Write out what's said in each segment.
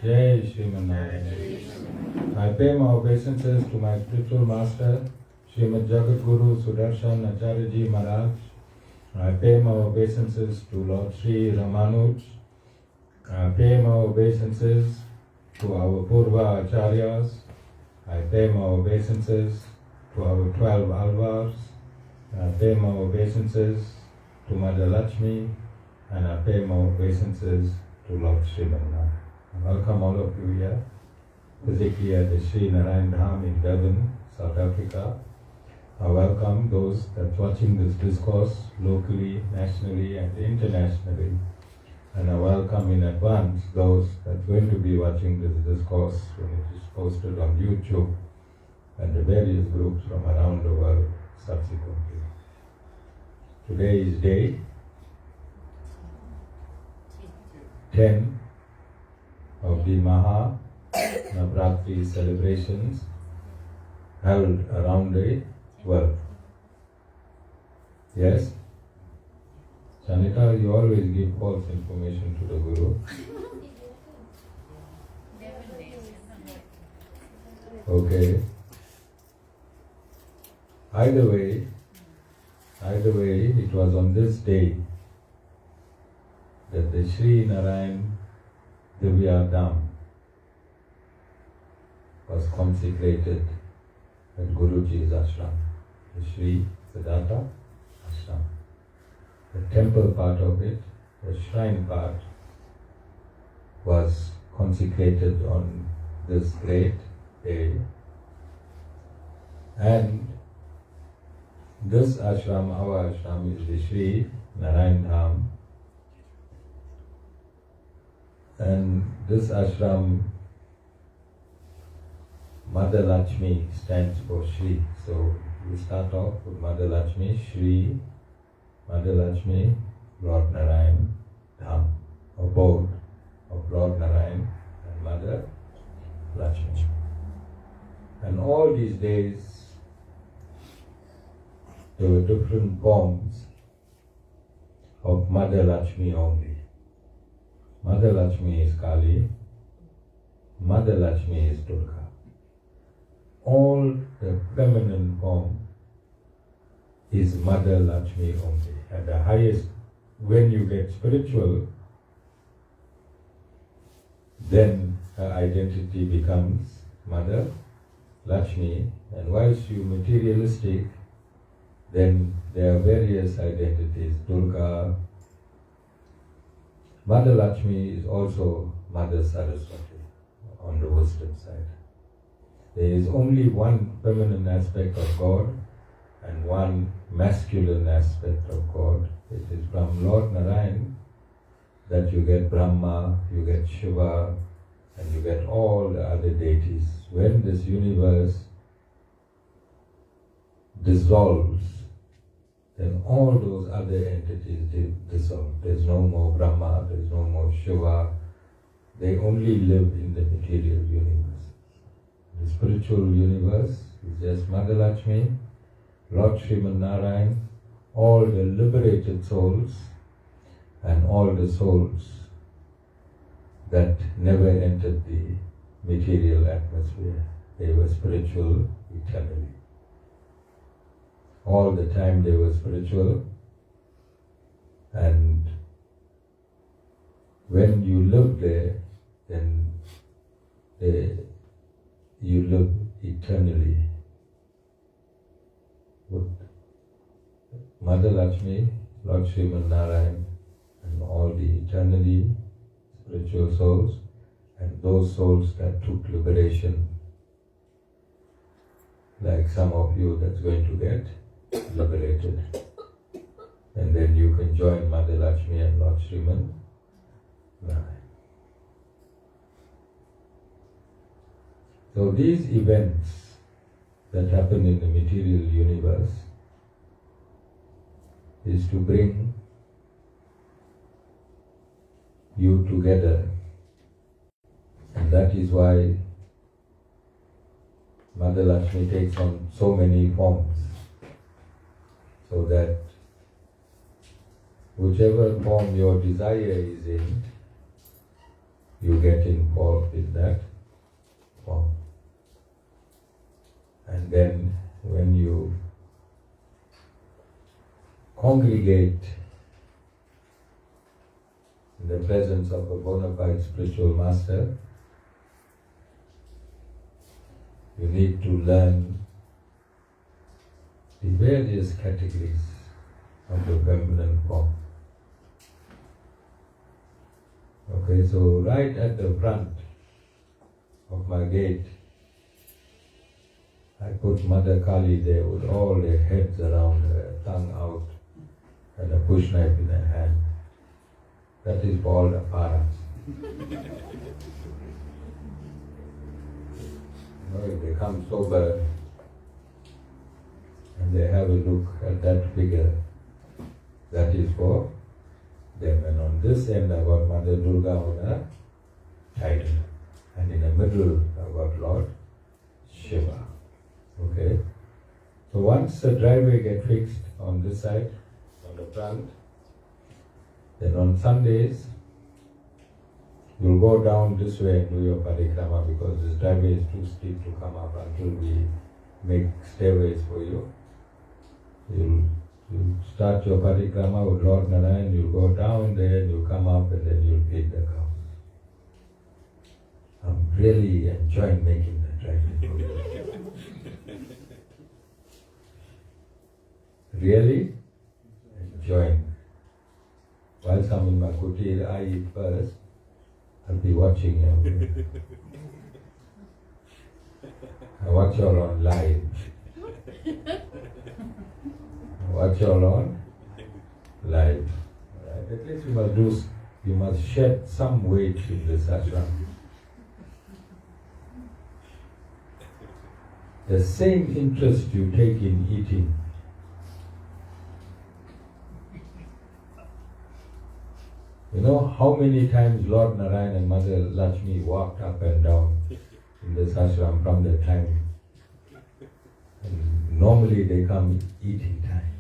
Jai Sriman Narayan. I pay my obeisances to my spiritual master, Srimad Jagat Guru Sudarshan Acharya Maharaj. I pay my obeisances to Lord Sri Ramanuj. I pay my obeisances to our Purva Acharyas. I pay my obeisances to our 12 Alvars. I pay my obeisances to Mother Lakshmi. And I pay my obeisances to Lord Sriman Narayan. Welcome all of you here, physically at the Sri Narayan Dham in Durban, South Africa. I welcome those that are watching this discourse locally, nationally and internationally. And I welcome in advance those that are going to be watching this discourse when it is posted on YouTube and the various groups from around the world subsequently. Today is day 10 of the Maha Navratri celebrations held around the world. Yes? Chanita, you always give false information to the Guru. Okay. Either way, it was on this day that the Sri Narayan Divya Dham was consecrated at Guruji's ashram, the Sri Siddhartha ashram. The temple part of it, the shrine part, was consecrated on this great day. And this ashram, our ashram, is the Sri Narayan Dham. And this ashram, Mother Lakshmi stands for Shri. So we start off with Mother Lakshmi, Shri, Mother Lakshmi, Lord Narayan Dham, abode of Lord Narayan and Mother Lakshmi. And all these days, there were different forms of Mother Lakshmi only. Mother Lakshmi is Kali, Mother Lakshmi is Durga. All the feminine form is Mother Lakshmi only. At the highest, when you get spiritual, then her identity becomes Mother Lakshmi, and whilst you materialistic, then there are various identities, Durga. Mother Lakshmi is also Mother Saraswati on the wisdom side. There is only one feminine aspect of God and one masculine aspect of God. It is from Lord Narayan that you get Brahma, you get Shiva, and you get all the other deities. When this universe dissolves, then all those other entities dissolve. There's no more Brahma, there's no more Shiva. They only live in the material universe. The spiritual universe is just Mother Lakshmi, Lord Sriman Narayan, all the liberated souls, and all the souls that never entered the material atmosphere. They were spiritual eternally. All the time they were spiritual, and when you live there, then you live eternally with Mother Lakshmi, Lord Sriman Narayan, and all the eternally spiritual souls, and those souls that took liberation, like some of you that's going to get liberated. And then you can join Mother Lakshmi and Lord Sriman Narayan. So these events that happen in the material universe is to bring you together. And that is why Mother Lakshmi takes on so many forms, so that whichever form your desire is in, you get involved in that form. And then when you congregate in the presence of a bona fide spiritual master, you need to learn the various categories of the feminine form. Okay, so right at the front of my gate, I put Mother Kali there with all their heads around her, tongue out, and a push knife in her hand. That is for all the paras. If they come sober and they have a look at that figure, that is for them. And on this end I got Mother Durga on a title. And in the middle I got Lord Shiva. Okay? So once the driveway gets fixed on this side, on the front, then on Sundays you'll go down this way and do your parikrama, because this driveway is too steep to come up until we make stairways for you. You'll start your parikrama with Lord Narayan, you'll go down there, you'll come up, and then you'll feed the cows. I'm really enjoying making that driveway for you. Really enjoying. Whilst I'm in my kutir, I eat first. I'll be watching you. I watch you all on live. Watch you all on live. Right? At least you must shed some weight in this ashram. The same interest you take in eating, you know how many times Lord Narayan and Mother Lakshmi walked up and down in this ashram from the time. And normally they come eating time.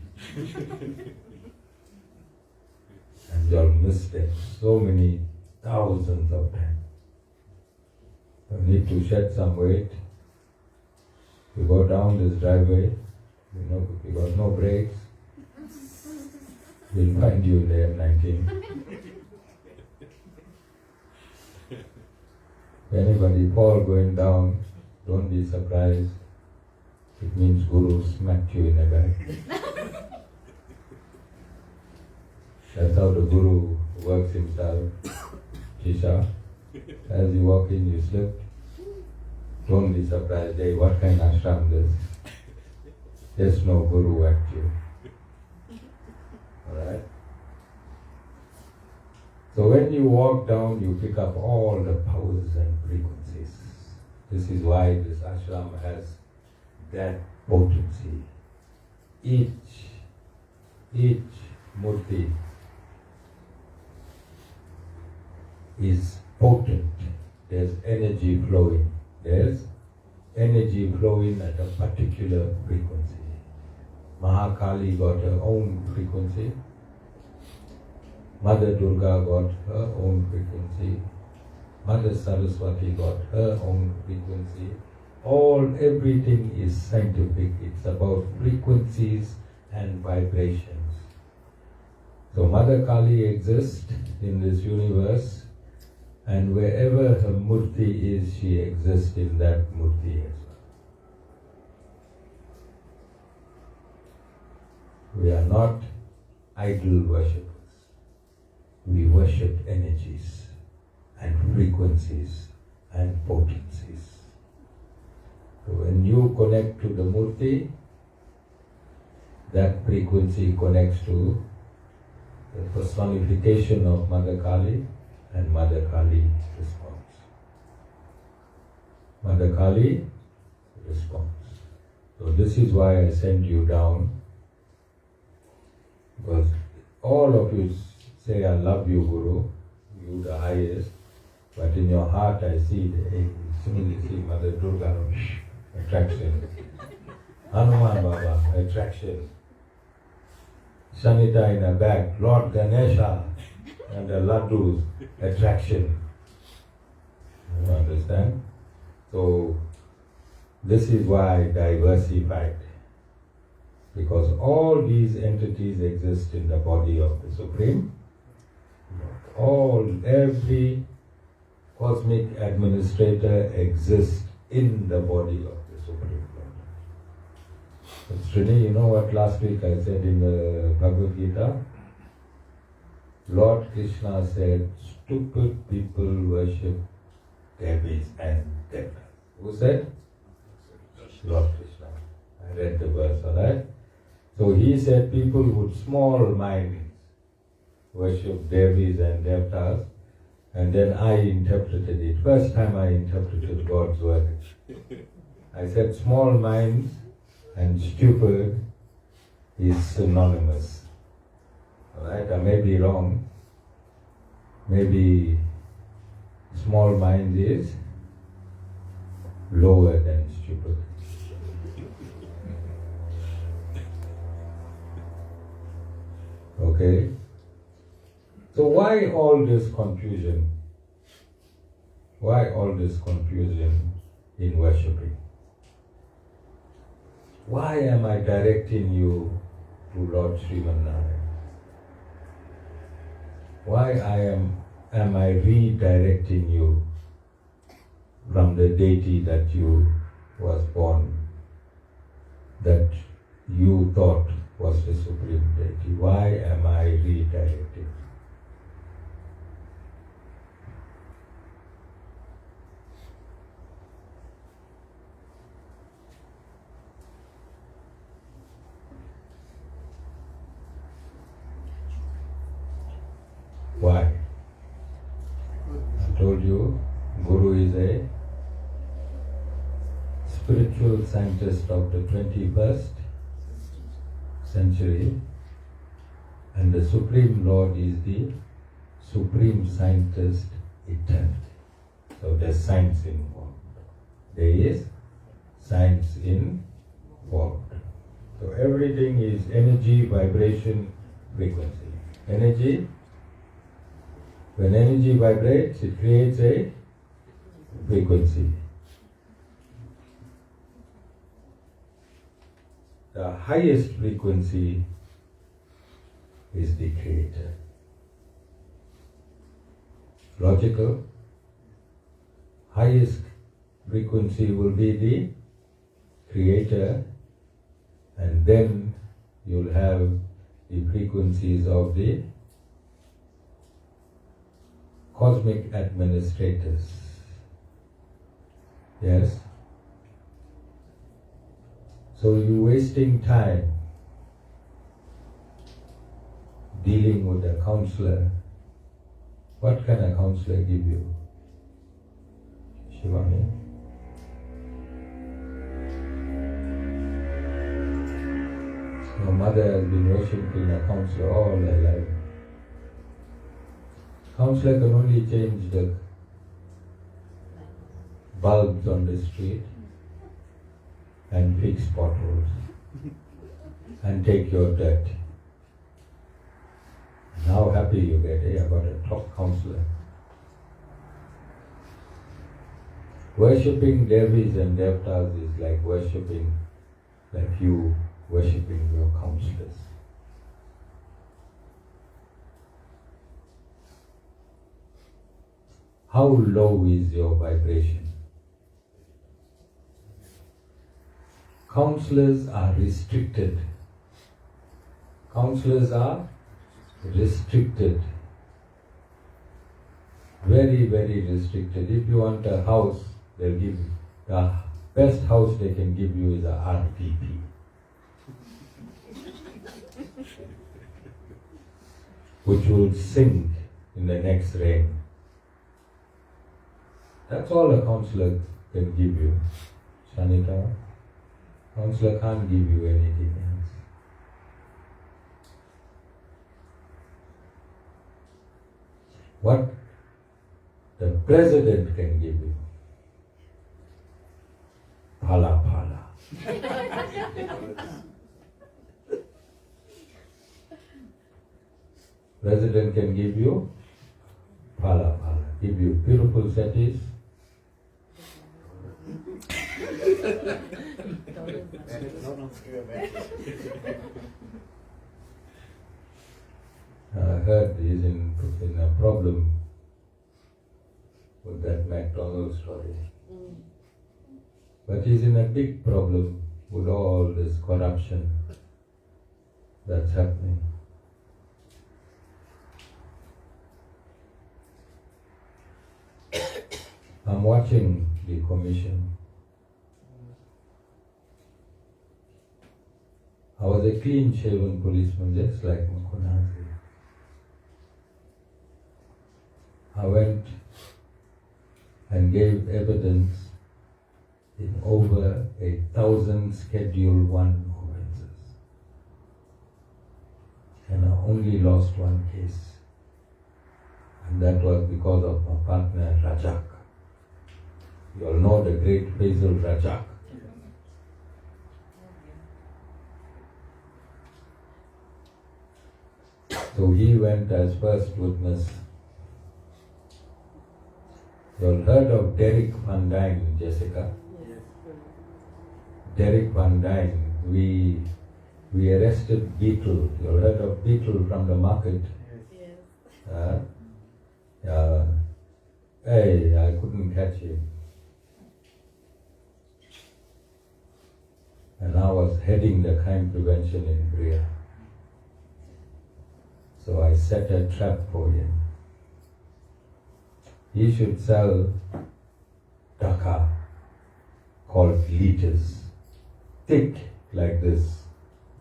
And you'll miss them so many thousands of times. You need to shed some weight. You go down this driveway, if you got no brakes, we'll find you in the M19. If anybody fall going down, don't be surprised. It means Guru smacked you in the back. That's how the Guru works himself. Shisha, as you walk in, you slip. Don't be surprised. Hey, what kind of ashram this? There's no Guru at you. Alright? So when you walk down, you pick up all the powers and frequencies. This is why this ashram has that potency. Each murti is potent. There's energy flowing. There's energy flowing at a particular frequency. Mahakali got her own frequency. Mother Durga got her own frequency. Mother Saraswati got her own frequency. Everything is scientific. It's about frequencies and vibrations. So Mother Kali exists in this universe, and wherever her murti is, she exists in that murti as well. We are not idol worshippers. We worship energies and frequencies and potencies. So when you connect to the murti, that frequency connects to the personification of Mother Kali, and Mother Kali responds. Mother Kali responds. So this is why I send you down, because all of you say, I love you, Guru, you the highest, but in your heart I see see Mother Durga, attraction. Hanuman Baba, attraction. Sanita in a bag, Lord Ganesha and the Laddus, attraction. understand? So this is why diversified. Because all these entities exist in the body of the Supreme Lord. Every cosmic administrator exists in the body of the Supreme Lord. Srini, you know what last week I said in the Bhagavad Gita? Lord Krishna said, stupid people worship devis and devas. Who said? Lord Krishna. I read the verse, alright? So he said people with small minds worship devis and devatas, and then I interpreted it. First time I interpreted God's word. I said small minds and stupid is synonymous. Alright, I may be wrong. Maybe small mind is lower than stupid. Okay? So why all this confusion? Why all this confusion in worshipping? Why am I directing you to Lord Srimanarayan? Why am I redirecting you from the deity that you was born, that you thought was the supreme deity? Why am I redirecting? Why? I told you, Guru is a spiritual scientist of the 21st century, and the Supreme Lord is the Supreme Scientist eternity. So there's science involved. There is science involved. So everything is energy, vibration, frequency. Energy. When energy vibrates, it creates a frequency. The highest frequency is the creator. Logical. Highest frequency will be the creator, and then you'll have the frequencies of the cosmic administrators. Yes? So you're wasting time dealing with a counselor. What can a counselor give you? Shivani? Your mother has been worshipping a counselor all her life. Counselor can only change the bulbs on the street and fix potholes and take your dirt. And how happy you get, hey, I got a top counselor. Worshipping devis and devatas is like worshipping, like you worshipping your counselors. How low is your vibration? Counselors are restricted. Counselors are restricted. Very, very restricted. If you want a house, they'll give you. The best house they can give you is a RPP. Which will sink in the next rain. That's all a counselor can give you. Shanita, counselor can't give you anything else. What the president can give you? Pala pala. President can give you pala pala, give you beautiful cities, I heard he's in a problem with that McDonald's story. But he's in a big problem with all this corruption that's happening. I'm watching the commission. I was a clean-shaven policeman, just like Makunasi. I went and gave evidence in over 1,000 Schedule 1 offences. And I only lost one case. And that was because of my partner Rajak. You all know the great Basil Rajak. So he went as first witness. You all heard of Derek Van Dyne, Jessica? Yes. Derek Van Dyne. We arrested Beetle. You all heard of Beetle from the market? Yes. Hey, I couldn't catch him. And I was heading the crime prevention in Bria. So I set a trap for him. He should sell taka called liters, thick like this,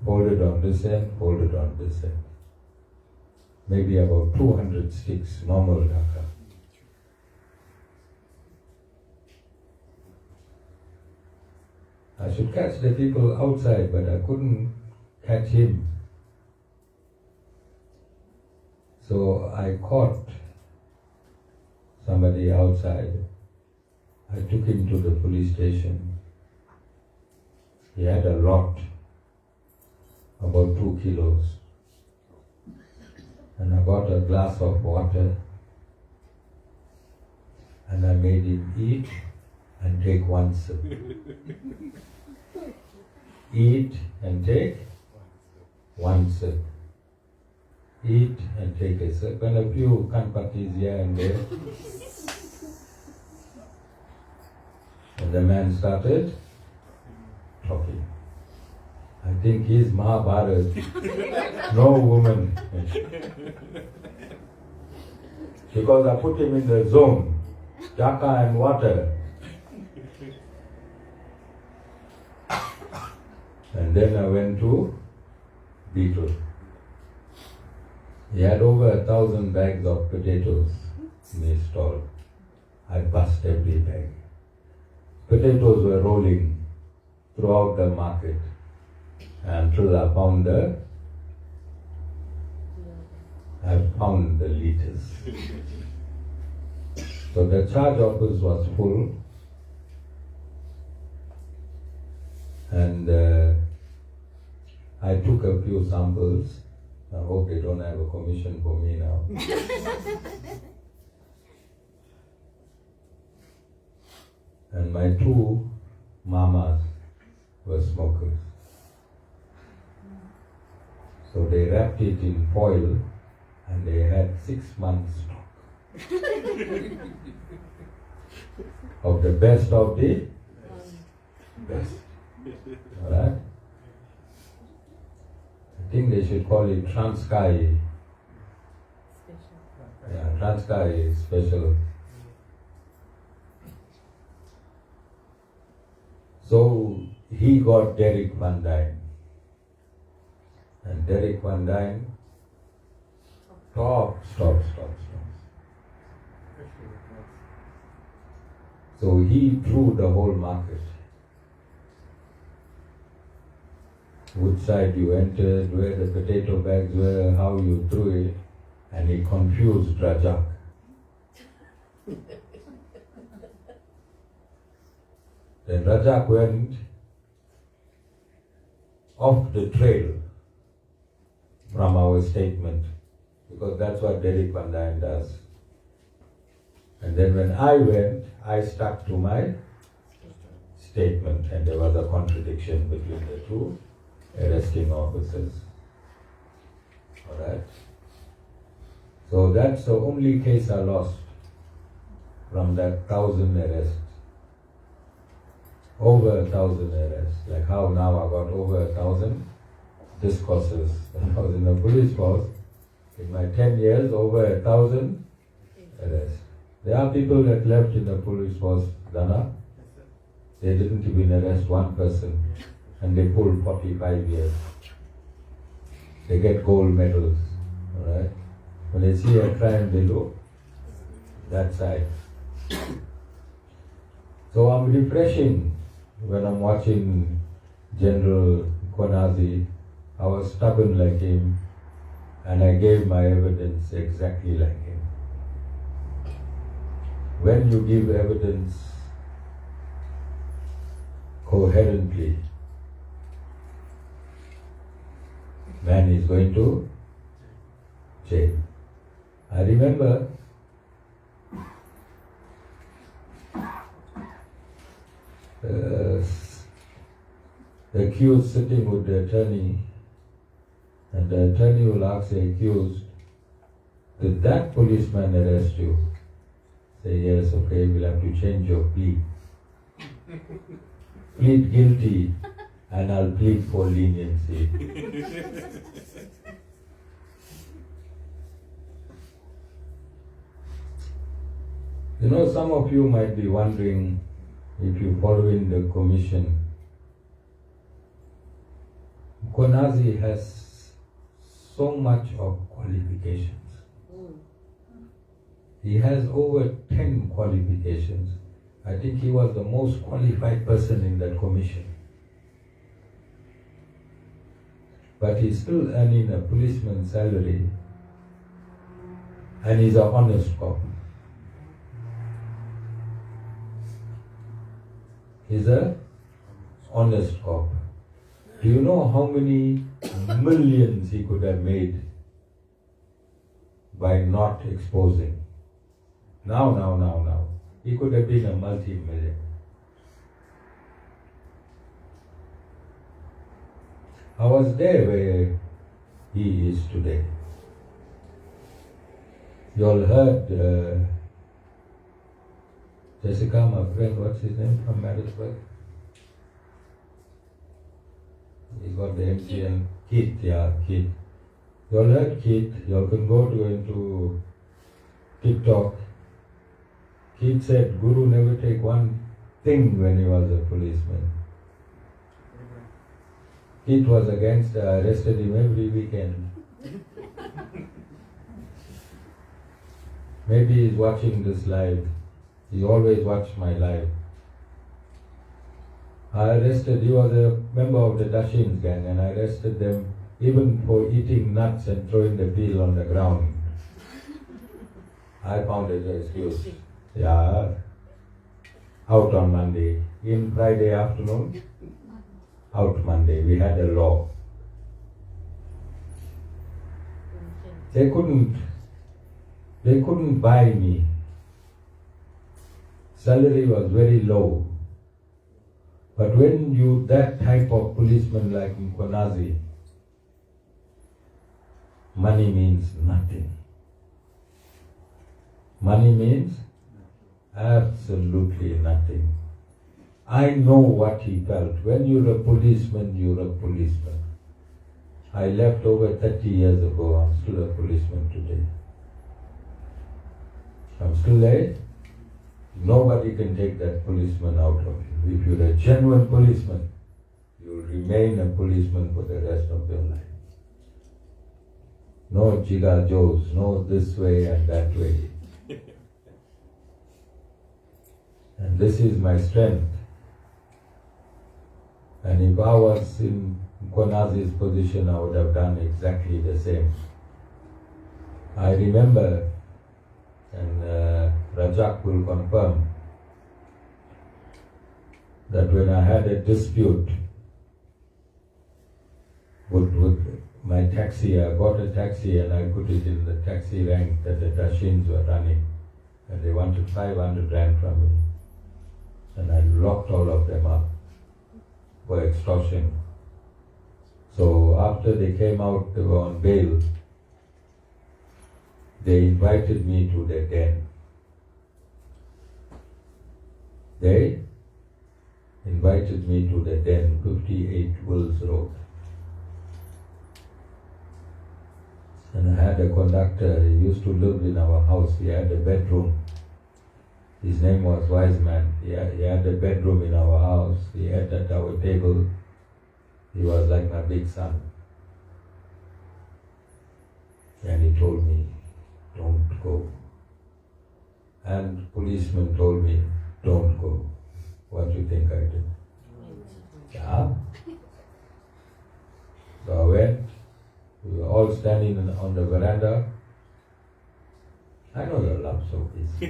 folded on this end, folded on this end. Maybe about 200 sticks, normal taka. I should catch the people outside, but I couldn't catch him. So I caught somebody outside. I took him to the police station. He had a lot, about 2 kilos. And I got a glass of water and I made him eat and take one sip. Eat and take one sip. Eat and take a sip, and a few kanpatis here and there. And the man started talking. I think he's Mahabharat. No woman. Because I put him in the zone. Jaka and water. And then I went to Beetle. He had over 1,000 bags of potatoes in his stall. I bust every bag. Potatoes were rolling throughout the market until I found the liters. So the charge office was full, and I took a few samples. I hope they don't have a commission for me now. And my 2 mamas were smokers. So they wrapped it in foil and they had 6 months stock of the best of the best. Alright? I think they should call it Transkai. Yeah, Transkai special. So he got Derek Van Dyne. And Derek Van Dyne stop. So he threw the whole market. Which side you entered, where the potato bags were, how you threw it, and he confused Rajak. Then Rajak went off the trail from our statement, because that's what Derek Van Dyne does. And then when I went, I stuck to my statement, and there was a contradiction between the two arresting officers. Alright? So that's the only case I lost from that 1,000 arrests. Over 1,000 arrests. Like how now I got over 1,000 discourses. When I was in the police force, in my 10 years, over 1,000 arrests. There are people that left in the police force, Dana. They didn't even arrest one person, and they pulled 45 years. They get gold medals. Alright? When they see a crime, they look that side. So I'm refreshing when I'm watching General Konazi. I was stubborn like him, and I gave my evidence exactly like him. When you give evidence coherently, man is going to change. I remember the accused sitting with the attorney, and the attorney will ask the accused, "Did that policeman arrest you?" Say, "Yes, okay, we'll have to change your plea. Plead guilty, and I'll plead for leniency." You know, some of you might be wondering, if you follow in the commission, Konazi has so much of qualifications. He has over 10 qualifications. I think he was the most qualified person in that commission. But he's still earning a policeman's salary, and he's an honest cop. He's an honest cop. Do you know how many millions he could have made by not exposing? Now. He could have been a multi-million. I was there where he is today. You all heard Jessica, my friend, what's his name, from Marisburg? He got the MCN, Keith. You all heard Keith. You all can go into TikTok. Keith said Guru never take one thing when he was a policeman. Keith was against, arrested him every weekend. Maybe he's watching this live. He always watched my live. He was a member of the Dashins gang, and I arrested them even for eating nuts and throwing the peel on the ground. I found it an excuse. Yeah. Out on Monday. In Friday afternoon, out Monday. We had a law. They couldn't buy me. Salary was very low. But when you, that type of policeman like Mkonazi, money means nothing. Money means absolutely nothing. I know what he felt. When you're a policeman, you're a policeman. I left over 30 years ago. I'm still a policeman today. I'm still there. Nobody can take that policeman out of you. If you're a genuine policeman, you'll remain a policeman for the rest of your life. No jiga joes, no this way and that way. And this is my strength. And if I was in Konazi's position, I would have done exactly the same. I remember, and Rajak will confirm, that when I had a dispute with my taxi, I bought a taxi and I put it in the taxi rank that the Dashins were running, and they wanted 500 rand from me. and I locked all of them up for extortion. So after they came out, they were on bail. They invited me to their den. They invited me to the den, 58 Wills Road. And I had a conductor, he used to live in our house, he had a bedroom. His name was Wiseman. He had a bedroom in our house, he ate at our table. He was like my big son. And he told me, don't go. And policemen told me, don't go. What do you think I did? Yeah. So I went. We were all standing on the veranda. I know your love so easy.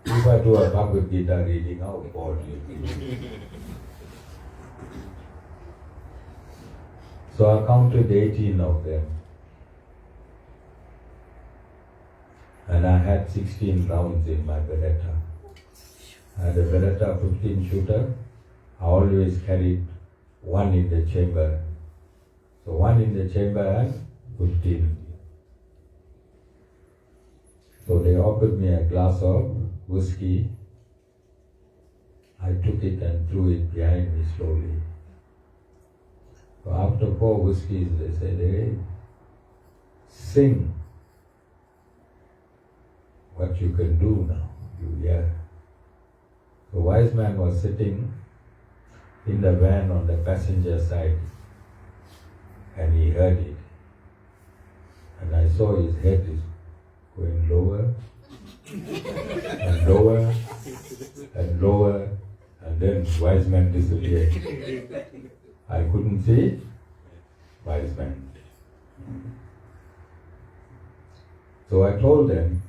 If I do a Bhagavad Gita reading, how bored you be. So I counted 18 of them. And I had 16 rounds in my Beretta. I had a Beretta 15 shooter. I always carried one in the chamber. So one in the chamber and 15. So they offered me a glass of whiskey. I took it and threw it behind me slowly. So after 4 whiskeys, they said, hey, sing what you can do now, you hear. The wise man was sitting in the van on the passenger side and he heard it. And I saw his head is going lower and lower and lower, and then wise man disappeared. I couldn't see wise man. So I told them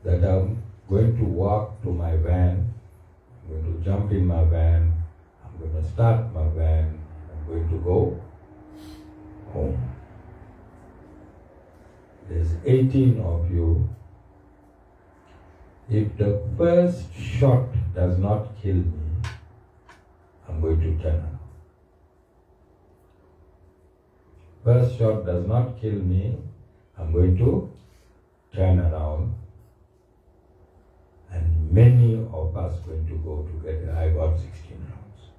that I'm going to walk to my van, I'm going to jump in my van, I'm going to start my van, I'm going to go home. There's 18 of you. If the first shot does not kill me, I'm going to turn around. First shot does not kill me, I'm going to turn around. And many of us going to go together. I got 16 rounds.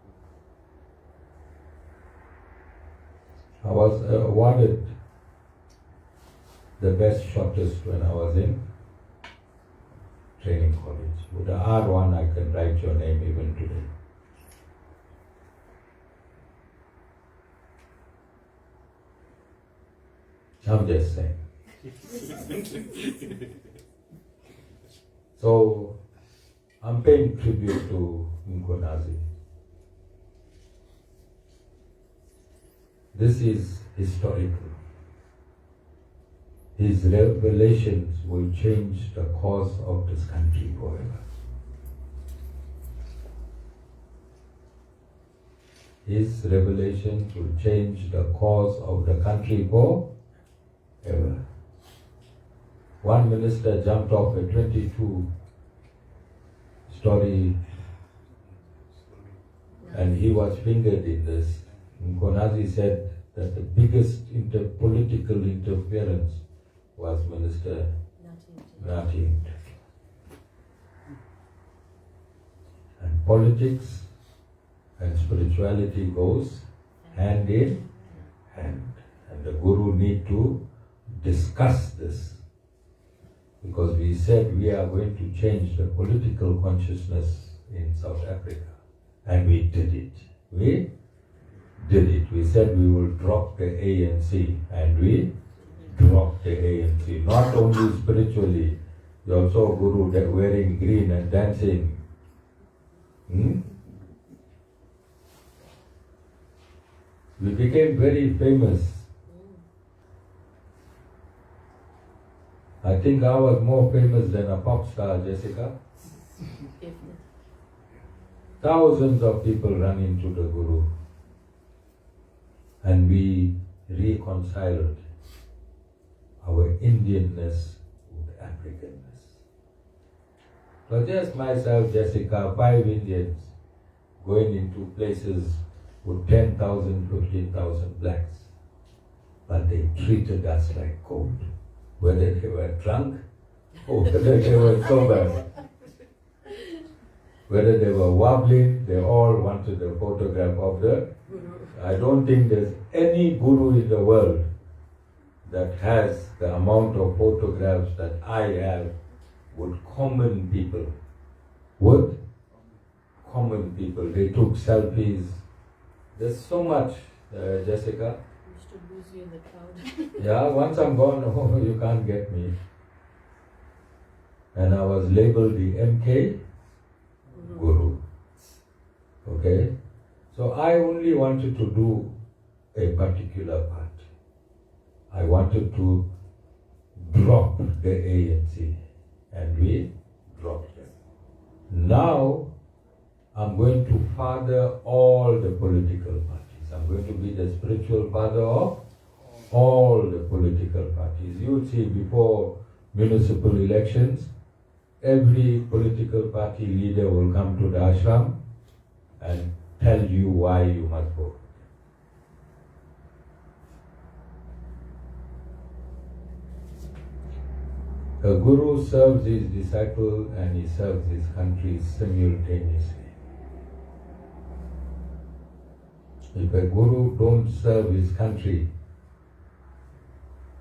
I was awarded the best shotist when I was in training college. With the R1, I can write your name even today. I'm just saying. So, I'm paying tribute to Mkonazi. This is historical. His revelations will change the course of this country forever. His revelations will change the course of the country forever. One minister jumped off a 22-story and he was fingered in this. Mkonazi said that the biggest political interference was Minister Nati. And politics and spirituality goes hand in hand. And the Guru need to discuss this. Because we said we are going to change the political consciousness in South Africa. And we did it. We did it. We said we will drop the ANC. And we dropped the ANC. Not only spiritually, you also Guru wearing green and dancing. We became very famous. I think I was more famous than a pop star, Jessica. Thousands of people ran into the Guru. And we reconciled our Indianness Africanness. So just myself, Jessica, 5 Indians going into places with 10,000, 15,000 blacks. But they treated us like gold, whether they were drunk or whether they were sober. Whether they were wobbling, they all wanted a photograph of the Guru. I don't think there's any Guru in the world that has the amount of photographs that I have with common people. With common people. They took selfies. There's so much, Jessica. We used to lose you in the crowd. Yeah, once I'm gone, oh, you can't get me. And I was labeled the MK Guru. Okay? So I only wanted to do a particular part. I wanted to drop the ANC, and we dropped them. Now I'm going to father all the political parties. I'm going to be the spiritual father of all the political parties. You see, before municipal elections, every political party leader will come to the ashram and tell you why you must vote. A guru serves his disciple and he serves his country simultaneously. If a guru don't serve his country,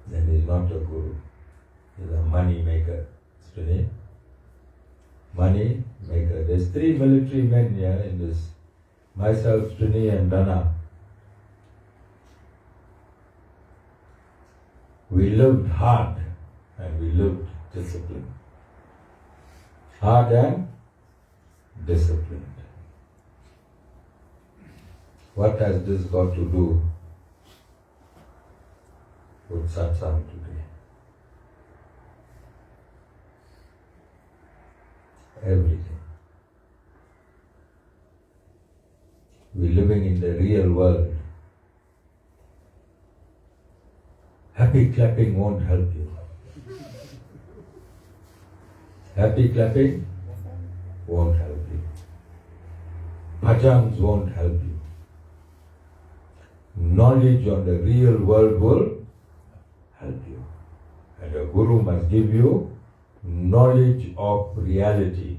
then he's not a guru. He's a money maker. Srini? Money maker. There's 3 military men here in this. Myself, Srini and Dana. We lived hard and we lived disciplined. Hard and disciplined. What has this got to do with satsang today? Everything. We're living in the real world. Happy clapping won't help you. Happy clapping won't help you. Bhajans won't help you. Knowledge on the real world will help you. And a guru must give you knowledge of reality.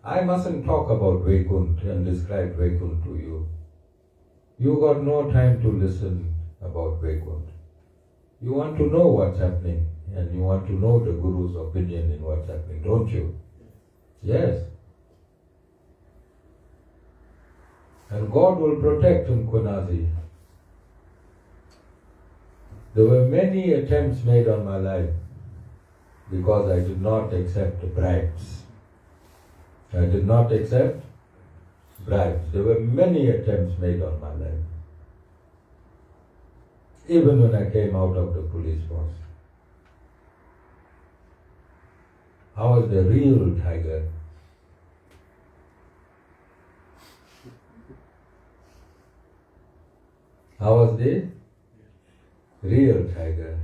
I mustn't talk about Vaikuntha and describe Vaikuntha to you. You got no time to listen about Vaikuntha. You want to know what's happening and you want to know the Guru's opinion in what's happening, don't you? Yes. And God will protect Unkunazi. There were many attempts made on my life because I did not accept bribes. I did not accept bribes. There were many attempts made on my life. Even when I came out of the police force. I was the real tiger. I was the real tiger.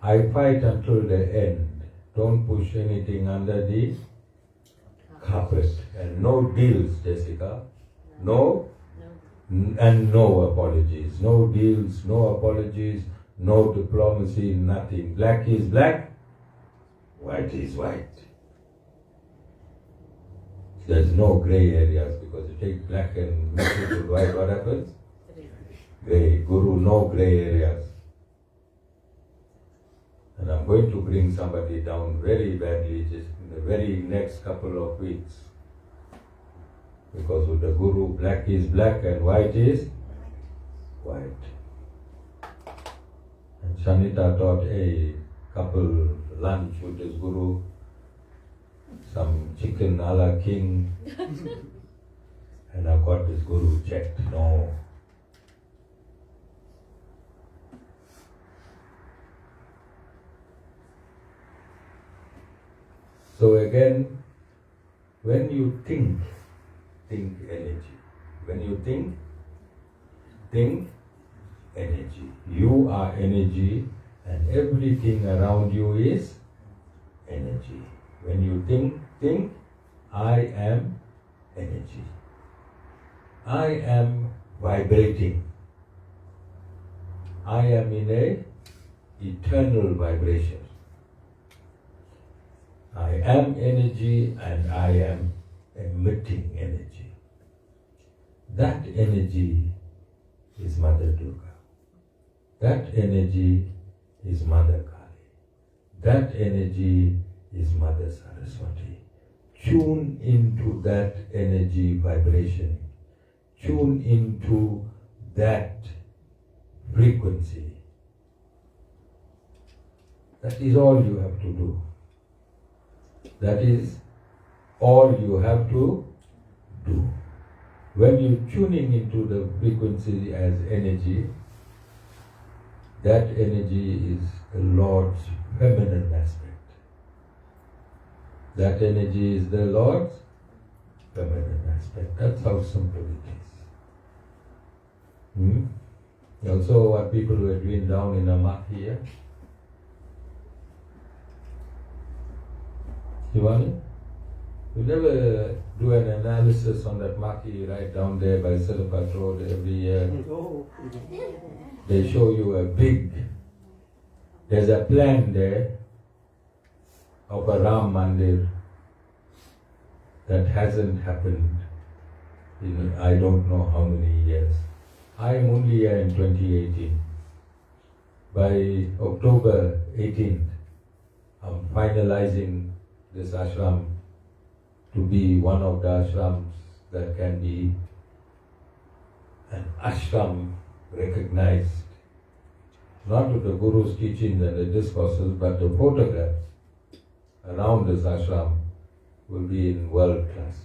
I fight until the end. Don't push anything under the carpet. And no deals, Jessica. No. And no apologies. No deals, no apologies, no diplomacy, nothing. Black is black, white is white. There's no grey areas because you take black and mix it with white, what happens? Grey. Guru, no grey areas. And I'm going to bring somebody down very badly just in the very next couple of weeks. Because with the Guru, black is black and white is white. And Shanita taught a couple lunch with his Guru, some chicken a la king. And I got this Guru checked. No. So again, when you think energy. When you think energy. You are energy And everything around you is energy. When you think, I am energy. I am vibrating. I am in a eternal vibration. I am energy and I am emitting energy. That energy is Mother Durga. That energy is Mother Kali. That energy is Mother Saraswati. Tune into that energy vibration. Tune into that frequency. That is all you have to do. That is all you have to do. When you're tuning into the frequency as energy, that energy is the Lord's feminine aspect. That energy is the Lord's feminine aspect. That's how simple it is. Also, what people were doing down in Amak here. Shivani, you never do an analysis on that Maki right down there by Silapat Road every year. They show you there's a plan there of a Ram Mandir that hasn't happened in I don't know how many years. I am only here in 2018. By October 18th, I'm finalizing this ashram to be one of the ashrams that can be an ashram recognized, not with the Guru's teachings and the discourses, but the photographs around this ashram will be in world class.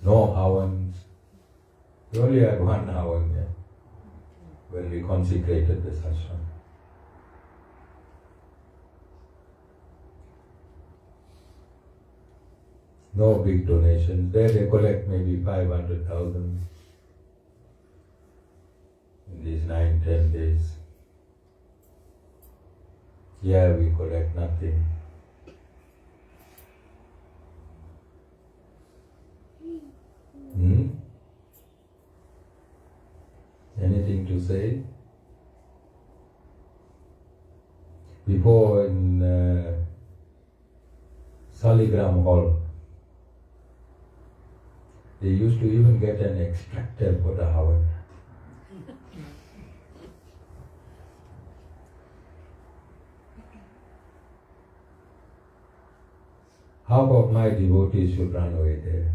No havans. We only had one havan when we consecrated this ashram. No big donations. There they collect maybe 500,000 in these 9-10 days. Here we collect nothing. Anything to say? Before in Saligram Hall, they used to even get an extractor for the havan. Half of my devotees should run away there.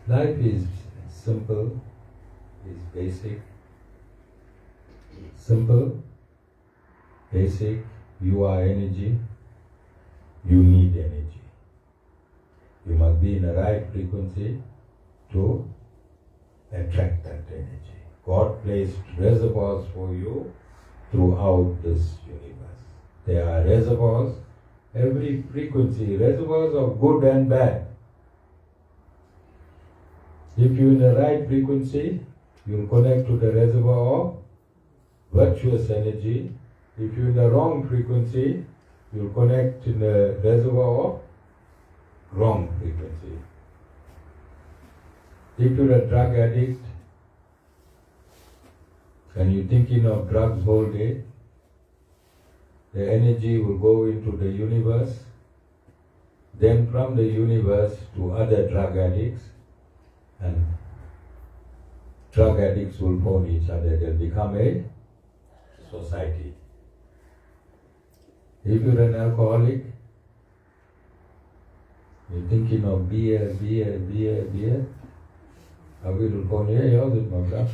Life is simple, is basic. Simple, basic, you are energy, you need energy. You must be in the right frequency to attract that energy. God placed reservoirs for you throughout this universe. There are reservoirs, every frequency, reservoirs of good and bad. If you're in the right frequency, you'll connect to the reservoir of virtuous energy. If you're in the wrong frequency, you'll connect to the reservoir of wrong frequency. If you're a drug addict and you're thinking of drugs whole day, the energy will go into the universe, then from the universe to other drug addicts, and drug addicts will phone each other. They'll become a society. If you're an alcoholic, you're thinking of beer. I will phone, hey, how's it, my brother?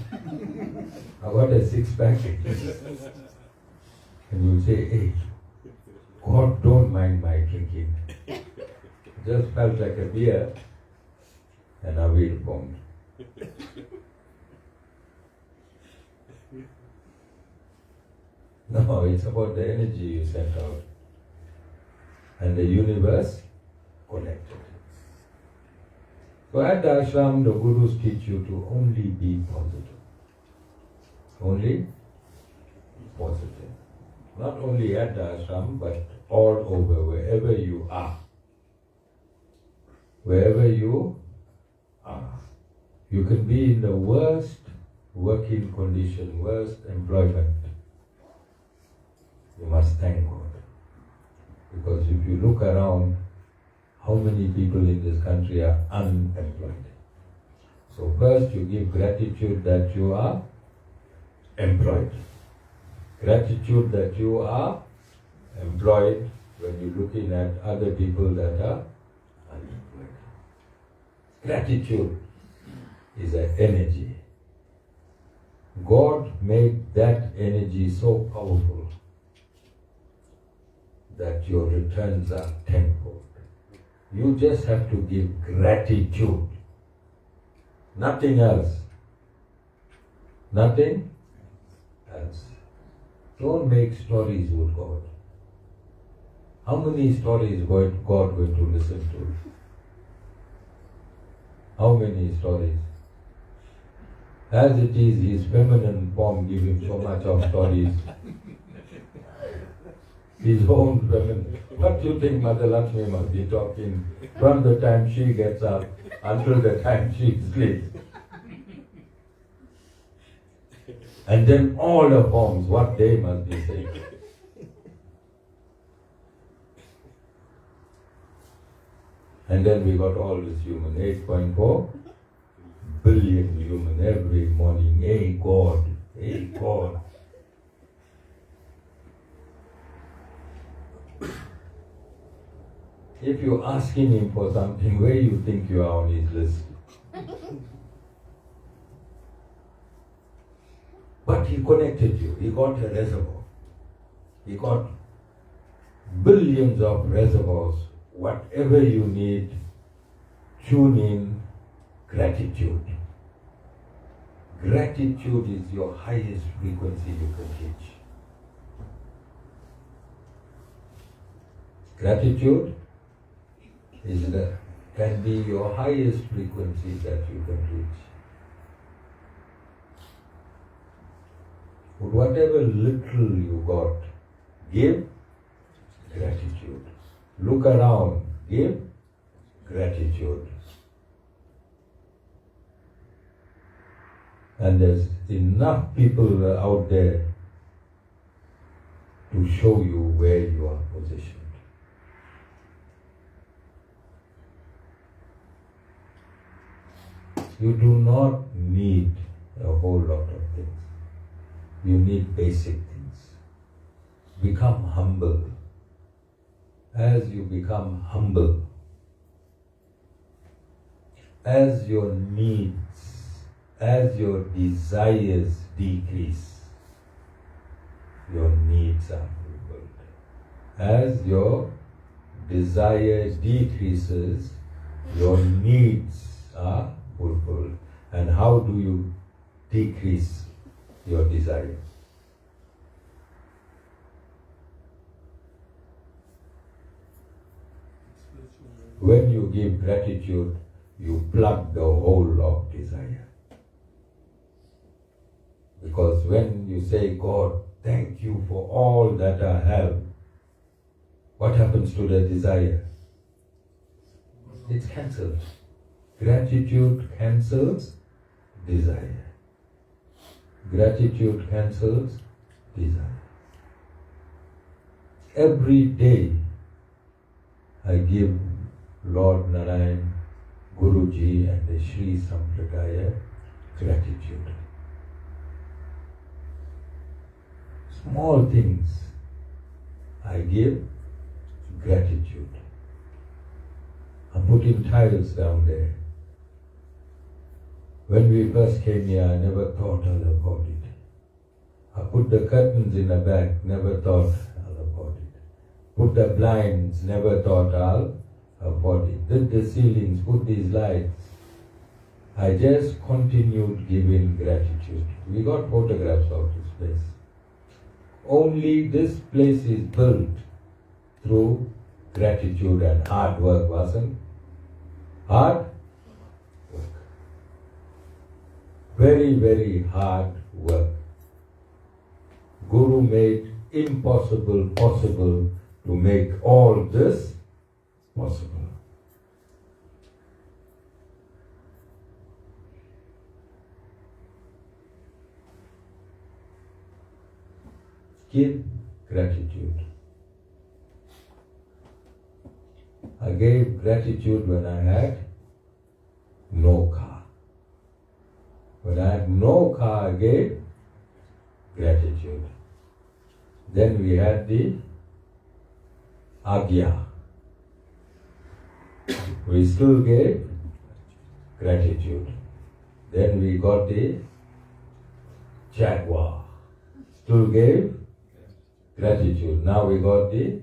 I got a 6-pack. And you'll say, hey, God, don't mind my drinking. Just felt like a beer. And I will phone. No, it's about the energy you sent out. And the universe connected. So at the ashram, the gurus teach you to only be positive. Only positive. Not only at the ashram, but all over, wherever you are. Wherever you are. You can be in the worst working condition, worst employment. You must thank God. Because if you look around, how many people in this country are unemployed? So first you give gratitude that you are employed. Gratitude that you are employed when you're looking at other people that are unemployed. Gratitude is an energy. God made that energy so powerful that your returns are tenfold. You just have to give gratitude. Nothing else. Nothing else. Don't make stories with God. How many stories God going to listen to? How many stories? As it is, his feminine form gives him so much of stories. His own feminine. What do you think Mother Lakshmi must be talking from the time she gets up until the time she sleeps? And then all the forms, what they must be saying. And then we got all this human, 8.4 billion human every morning. Hey God, hey God. If you're asking him for something, where you think you are on his list? But he connected you. He got a reservoir. He got billions of reservoirs. Whatever you need, tune in gratitude. Gratitude is your highest frequency you can reach. Gratitude can be your highest frequency that you can reach. Whatever little you got, give gratitude. Look around, give gratitude. And there's enough people out there to show you where you are positioned. You do not need a whole lot of things. You need basic things. Become humble. As you become humble, as your needs, as your desires decrease, your needs are fulfilled. As your desire decreases, your needs are fulfilled. And how do you decrease your desire? When you give gratitude, you plug the hole of desire. Because when you say, God, thank you for all that I have, what happens to the desire? It's cancelled. Gratitude cancels desire. Gratitude cancels desire. Every day I give Lord Narayan, Guruji and the Sri Sampradaya gratitude. Small things I give gratitude. I'm putting tiles down there. When we first came here, I never thought I'll afford it. I put the curtains in the back, never thought I'll afford it. Put the blinds, never thought I'll afford it. Did the ceilings, put these lights. I just continued giving gratitude. We got photographs of this place. Only this place is built through gratitude and hard work, wasn't? Hard work. Very, very hard work. Guru made impossible possible to make all this possible. Give gratitude. I gave gratitude when I had no car. When I had no car, I gave gratitude. Then we had the Agya. We still gave gratitude. Then we got the Jaguar. Still gave gratitude. Now we got the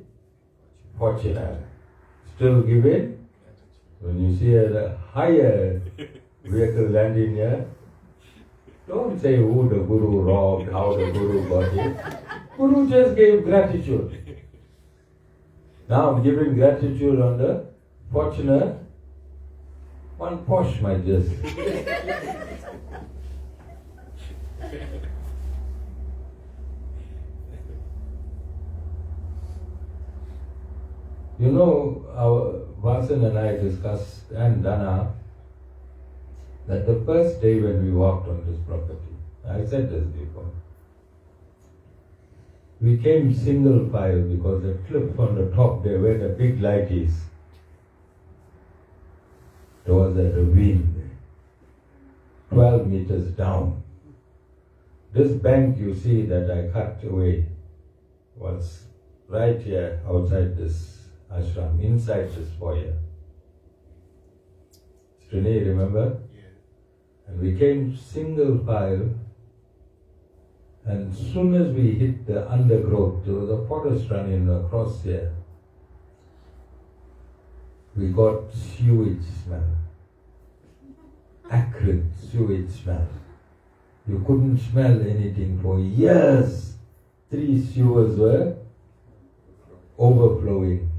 Fortuner. Still giving. When you see a higher vehicle landing here, don't say who the Guru robbed, how the Guru got it. Guru just gave gratitude. Now I'm giving gratitude on the Fortuner. One Porsche might just. You know, our Vasan and I discussed, and Dana, that the first day when we walked on this property, I said this before, we came single file because the cliff on the top there where the big light is, there was a ravine there, 12 meters down. This bank you see that I cut away was right here outside this ashram, inside this foyer. Srini, remember? Yeah. And we came single file, and as soon as we hit the undergrowth, there was a forest running across here. We got sewage smell. Acrid sewage smell. You couldn't smell anything for years. 3 sewers were overflowing.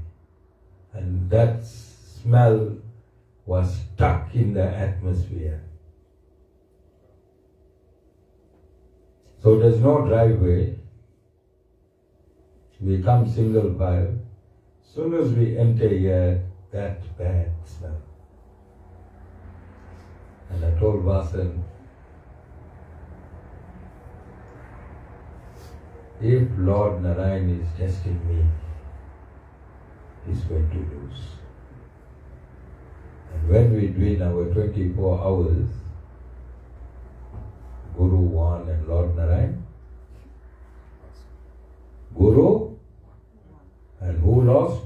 And that smell was stuck in the atmosphere. So there's no driveway. We come single file. Soon as we enter here, that bad smell. And I told Vasan, if Lord Narayan is testing me, he's going to lose. And when we do in our 24 hours, Guru won and Lord Narayan, Guru, and who lost?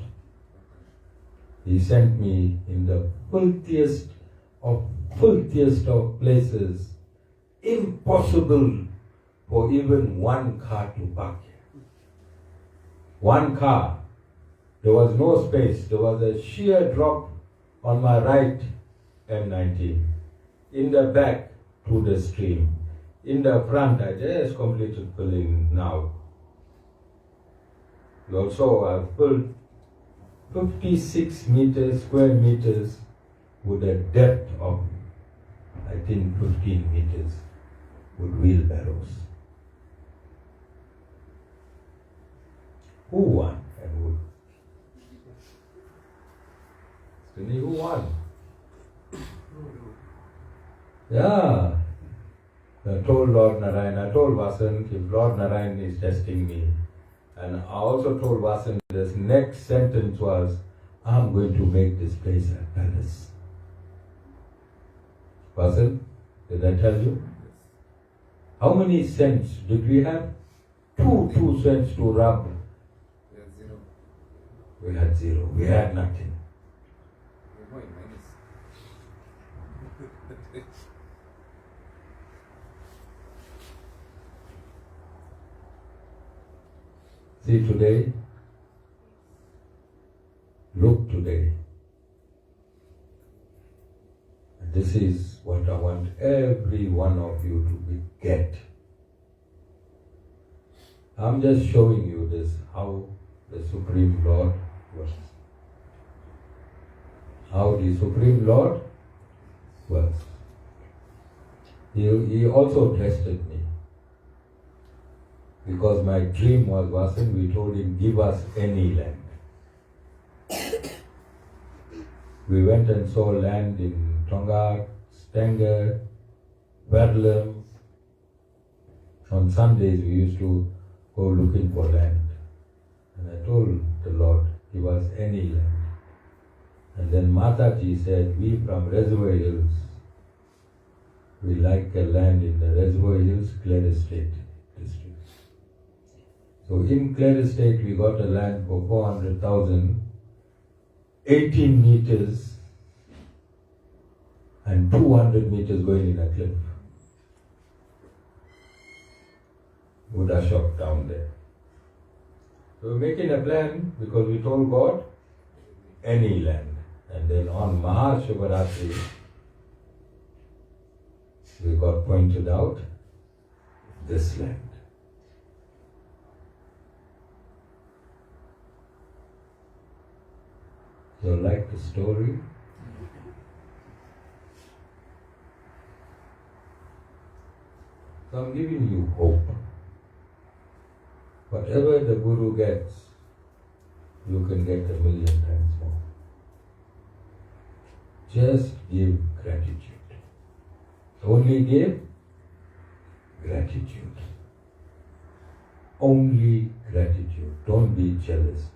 He sent me in the filthiest of places, impossible for even one car to park here. One car. There was no space. There was a sheer drop on my right M19. In the back to the stream. In the front, I just completed filling now. Also, I filled 56 square meters with a depth of, I think, 15 meters with wheelbarrows. Who won and who? Srini, who won? Yeah. I told Lord Narayan, I told Vasan, if Lord Narayan is testing me, and I also told Vasan, this next sentence was, I'm going to make this place a palace. Vasan, did I tell you? How many cents did we have? 2 cents to rub. We had 0. We had 0. We had nothing. We're going minus. See today, look today. And this is what I want every one of you to get. I'm just showing you this, how the Supreme Lord works. How the Supreme Lord works. He also tested me. Because my dream wasn't, we told him, give us any land. We went and saw land in Tonga, Stanger, Bedlam. On Sundays we used to go looking for land. And I told the Lord, give us any land. And then Mataji said, we from Reservoir Hills, we like a land in the Reservoir Hills, Clare Estate district. So in Clare Estate we got a land for 400,000, 18 meters and 200 meters going in a cliff. Buddha shop down there. So we're making a plan because we told God, any land. And then on Mahashivaratri, we got pointed out this land. So like the story? So I'm giving you hope. Whatever the Guru gets, you can get 1,000,000 times more. Just give gratitude. Only give gratitude. Only gratitude. Don't be jealous.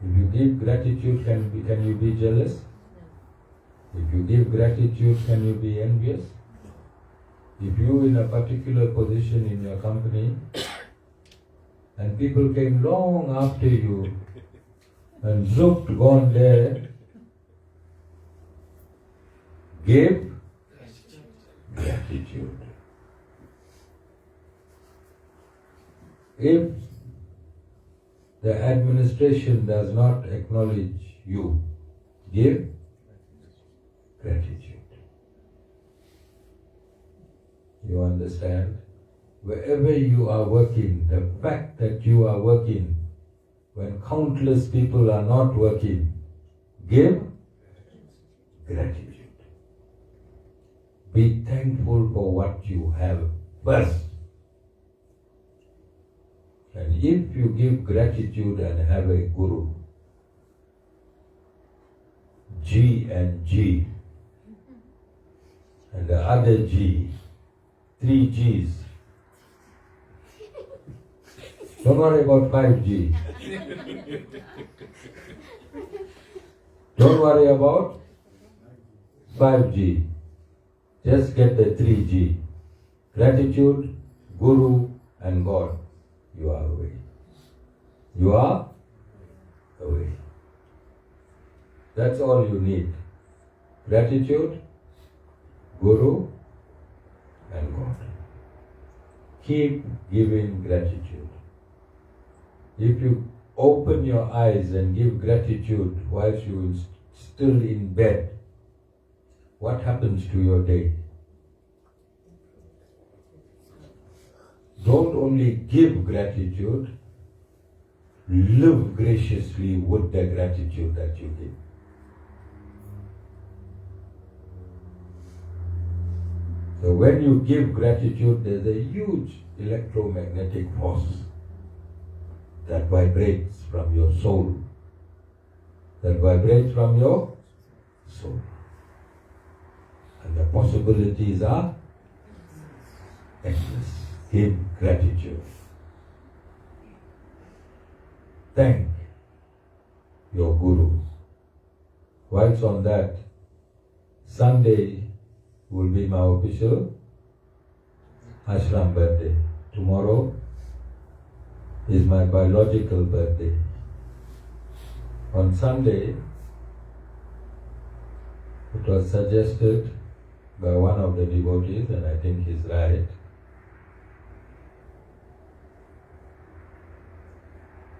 If you give gratitude, can you be jealous? If you give gratitude, can you be envious? If you in a particular position in your company and people came long after you and looked, gone there, give gratitude. If the administration does not acknowledge you, give gratitude. You understand? Wherever you are working, the fact that you are working, when countless people are not working, give gratitude. Be thankful for what you have first. And if you give gratitude and have a Guru, G and G, and the other G, 3 Gs. Don't worry about 5G. Don't worry about 5G. Just get the 3G. Gratitude, Guru, and God. You are away. You are away. That's all you need. Gratitude, Guru, and God. Keep giving gratitude. If you open your eyes and give gratitude whilst you are still in bed, what happens to your day? Don't only give gratitude, live graciously with the gratitude that you give. So when you give gratitude, there's a huge electromagnetic force that vibrates from your soul. That vibrates from your soul. And the possibilities are endless. Give gratitude. Thank your Guru. Whilst on that, Sunday will be my official ashram birthday. Tomorrow is my biological birthday. On Sunday, it was suggested by one of the devotees, and I think he's right,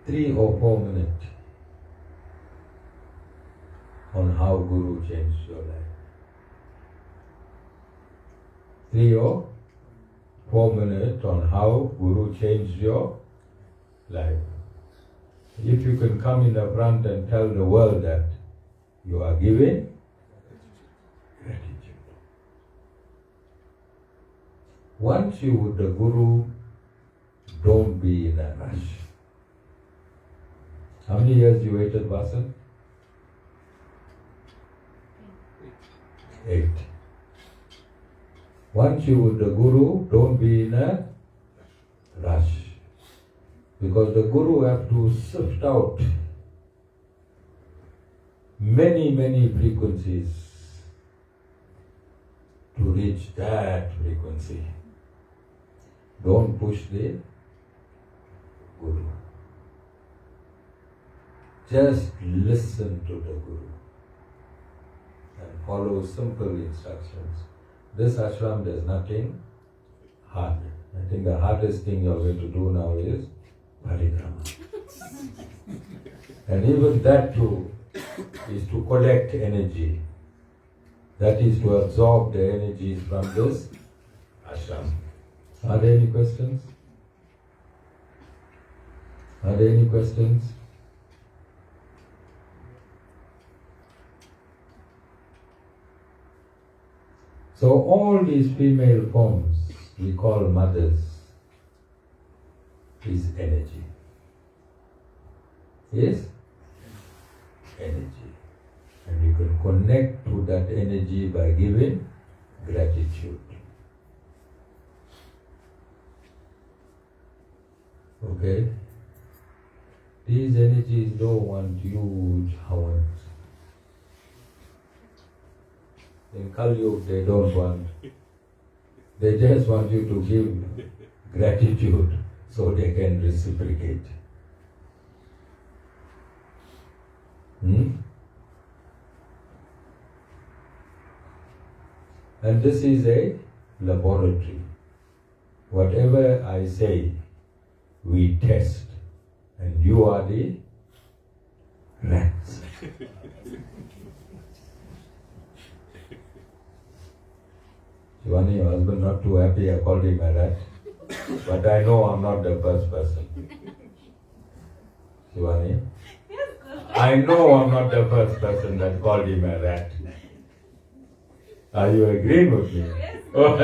3 or 4 minutes on how Guru changed your life. 3 or 4 minutes on how Guru changed your life. If you can come in the front and tell the world that you are giving gratitude. Once you with the Guru, don't be in a rush. How many years you waited, Vasan? 8. Once you with the Guru, don't be in a rush. Because the Guru have to sift out many frequencies to reach that frequency. Don't push the Guru. Just listen to the Guru and follow simple instructions. This ashram, there's nothing hard. I think the hardest thing you're going to do now is parikrama. And even that too is to collect energy. That is to absorb the energies from this ashram. Are there any questions? Are there any questions? So all these female forms we call mothers is energy. Is energy. And you can connect to that energy by giving gratitude. Okay? These energies don't want huge hawans. In Kali Yuga, they don't want. They just want you to give gratitude so they can reciprocate. And this is a laboratory. Whatever I say, we test. And you are the rats. Shivani, your husband not too happy, I called him a rat. But I know I'm not the first person. Shivani? I know I'm not the first person that called him a rat. Are you agreeing with me? Yes. Oh.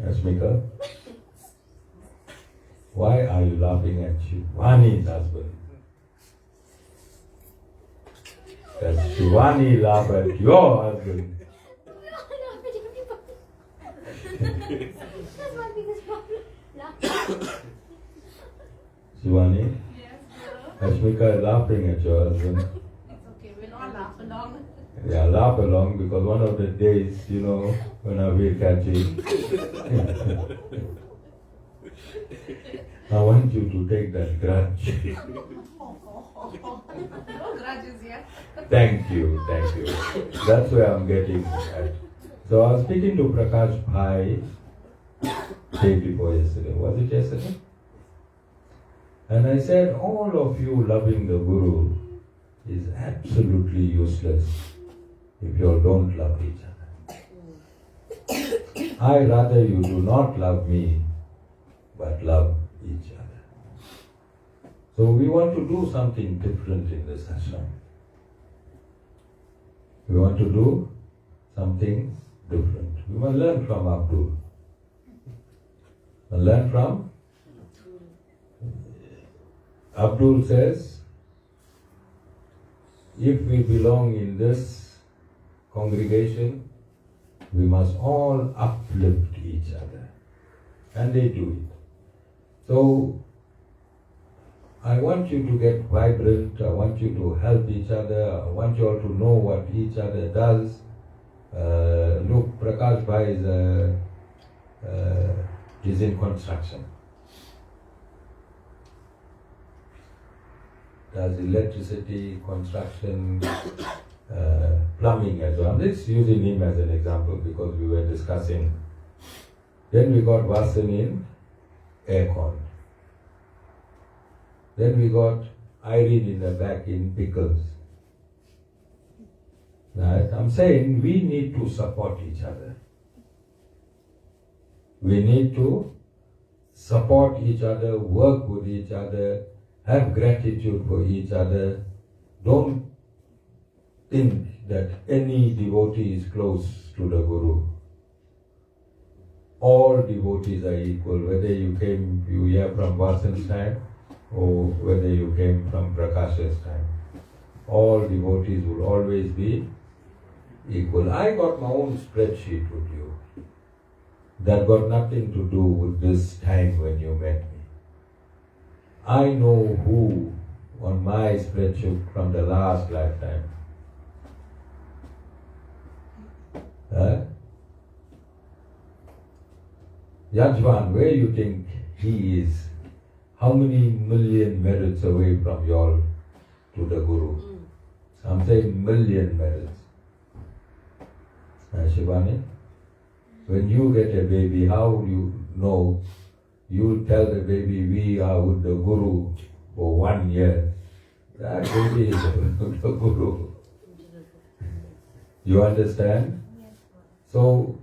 Yasmika? Why are you laughing at Shivani's husband? Does Shivani laugh at your husband? That's my biggest problem. Shivani? Yes, sir. Yasmika is laughing at your husband. It's okay, we'll all laugh along. Yeah, laugh along because one of the days, when I will catch it, I want you to take that grudge. No grudges yet. Thank you. That's where I'm getting at. So I was speaking to Prakash Bhai day before yesterday. Was it yesterday? And I said, all of you loving the Guru is absolutely useless if you all don't love each other. I rather you do not love me, but love each other. So we want to do something different in this ashram. We want to do something different. We must learn from Abdul. Learn from Abdul says, if we belong in this congregation, we must all uplift each other. And they do it. So, I want you to get vibrant, I want you to help each other, I want you all to know what each other does. Look, Prakash Bhai is in construction. Does electricity, construction, plumbing as well. I'm just using him as an example because we were discussing. Then we got Vasan in aircon. Then we got Irene in the back in pickles. Right? I'm saying we need to support each other. We need to support each other, work with each other, have gratitude for each other. Don't think that any devotee is close to the Guru. All devotees are equal, whether you hear from Vasan's time or whether you came from Prakash's time. All devotees will always be equal. I got my own spreadsheet with you. That got nothing to do with this time when you met me. I know who on my spreadsheet from the last lifetime. Yajvan, where you think he is? How many million merits away from y'all to the Guru? I'm saying million merits. Shivani, when you get a baby, how you know? You tell the baby, we are with the Guru for 1 year. That baby is with the Guru. You understand? So